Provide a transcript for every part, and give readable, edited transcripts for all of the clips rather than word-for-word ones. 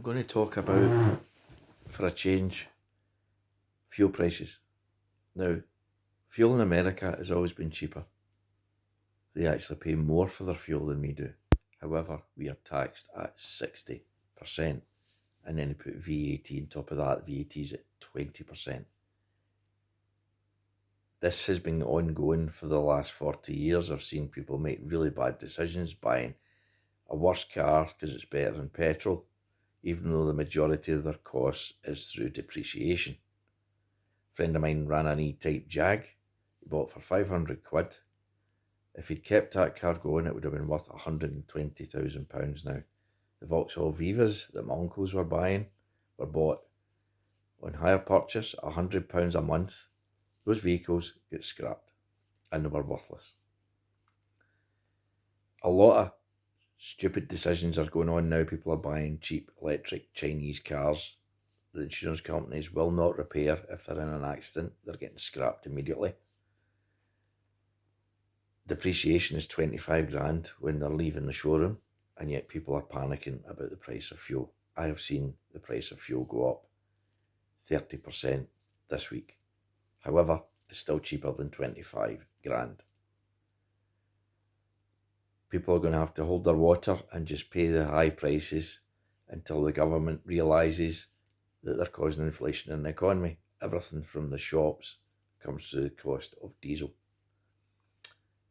going to talk about, for a change, fuel prices. Now, fuel in America has always been cheaper. They actually pay more for their fuel than we do. However, we are taxed at 60%. And then they put VAT on top of that. VAT is at 20%. This has been ongoing for the last 40 years. I've seen people make really bad decisions buying a worse car because it's better than petrol, even though the majority of their costs is through depreciation. A friend of mine ran an E-Type Jag. He bought for 500 quid. If he'd kept that car going, it would have been worth £120,000 now. The Vauxhall Vivas that my uncles were buying were bought on hire purchase, £100 a month. Those vehicles get scrapped and they were worthless. A lot of stupid decisions are going on now. People are buying cheap electric Chinese cars. The insurance companies will not repair if they're in an accident. They're getting scrapped immediately. Depreciation is 25 grand when they're leaving the showroom, and yet people are panicking about the price of fuel. I have seen the price of fuel go up 30% this week. However, it's still cheaper than 25 grand. People are going to have to hold their water and just pay the high prices until the government realises that they're causing inflation in the economy. Everything from the shops comes to the cost of diesel.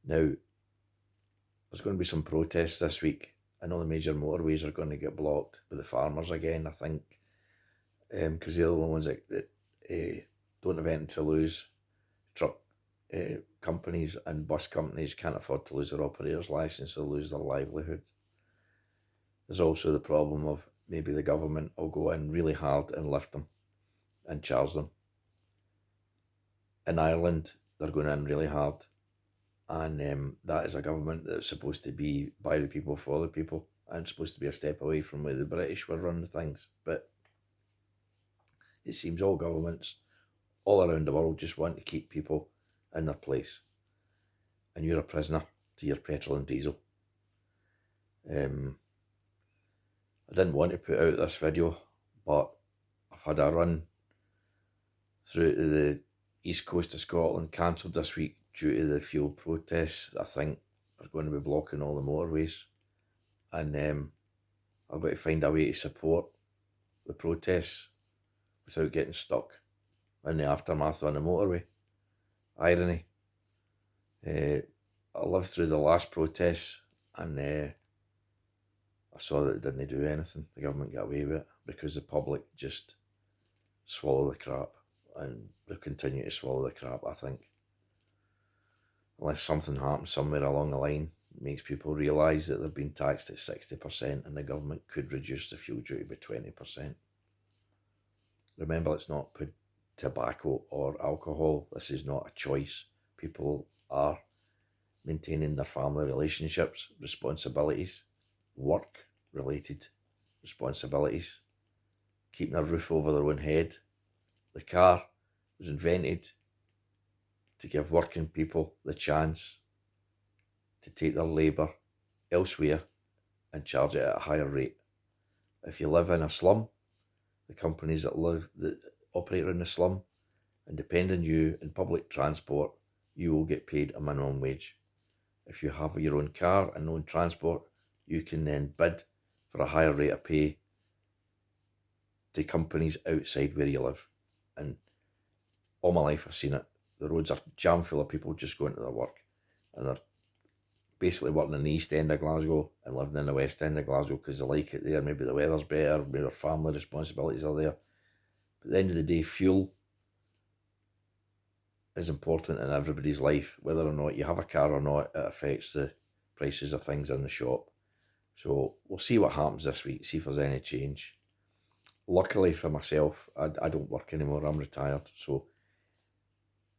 Now, there's going to be some protests this week. I know the major motorways are going to get blocked with the farmers again, I think, because they're the ones that don't have anything to lose. Truck companies and bus companies can't afford to lose their operator's licence or lose their livelihood. There's also the problem of maybe the government will go in really hard and lift them and charge them. In Ireland, they're going in really hard. And that is a government that's supposed to be by the people, for the people, and supposed to be a step away from where the British were running things. But it seems all governments all around the world just want to keep people in their place. And you're a prisoner to your petrol and diesel. I didn't want to put out this video, but I've had a run through to the east coast of Scotland cancelled this week due to the fuel protests that I think are going to be blocking all the motorways. And I've got to find a way to support the protests without getting stuck in the aftermath on the motorway. Irony. I lived through the last protests and I saw that it didn't do anything. The government got away with it because the public just swallow the crap, and they'll continue to swallow the crap, I think. Unless something happens somewhere along the line, makes people realise that they've been taxed at 60% and the government could reduce the fuel duty by 20%. Remember, it's not tobacco or alcohol. This is not a choice. People are maintaining their family relationships, responsibilities, work-related responsibilities, keeping a roof over their own head. The car was invented to give working people the chance to take their labour elsewhere and charge it at a higher rate. If you live in a slum, the companies that operate in the slum and depend on you in public transport, you will get paid a minimum wage. If you have your own car and own transport, you can then bid for a higher rate of pay to companies outside where you live. And all my life I've seen it. The roads are jam full of people just going to their work, and they're basically working in the east end of Glasgow and living in the west end of Glasgow because they like it there. Maybe the weather's better, maybe their family responsibilities are there. But at the end of the day, fuel is important in everybody's life. Whether or not you have a car or not, it affects the prices of things in the shop. So we'll see what happens this week, see if there's any change. Luckily for myself, I don't work anymore, I'm retired, so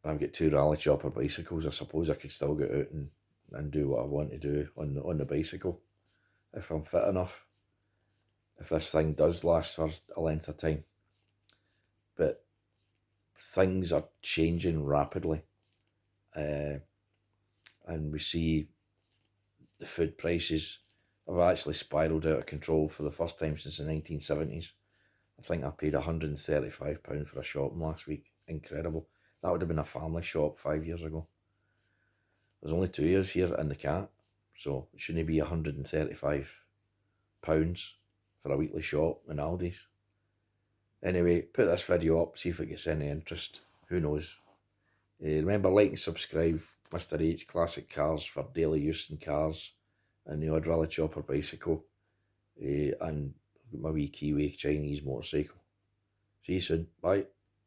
I've got 2 rally chopper bicycles. I suppose I could still get out and do what I want to do on the bicycle if I'm fit enough, if this thing does last for a length of time. But things are changing rapidly, and we see the food prices I've actually spiralled out of control for the first time since the 1970s. I think I paid £135 for a shopping last week. Incredible. That would have been a family shop 5 years ago. There's only 2 years here and the cat, so it shouldn't be £135 for a weekly shop in Aldi's. Anyway, put this video up, see if it gets any interest. Who knows? Remember, like and subscribe. Mr H Classic Cars for daily use in cars, and the odd rally chopper bicycle, and my wee Kiwi Chinese motorcycle. See you soon. Bye.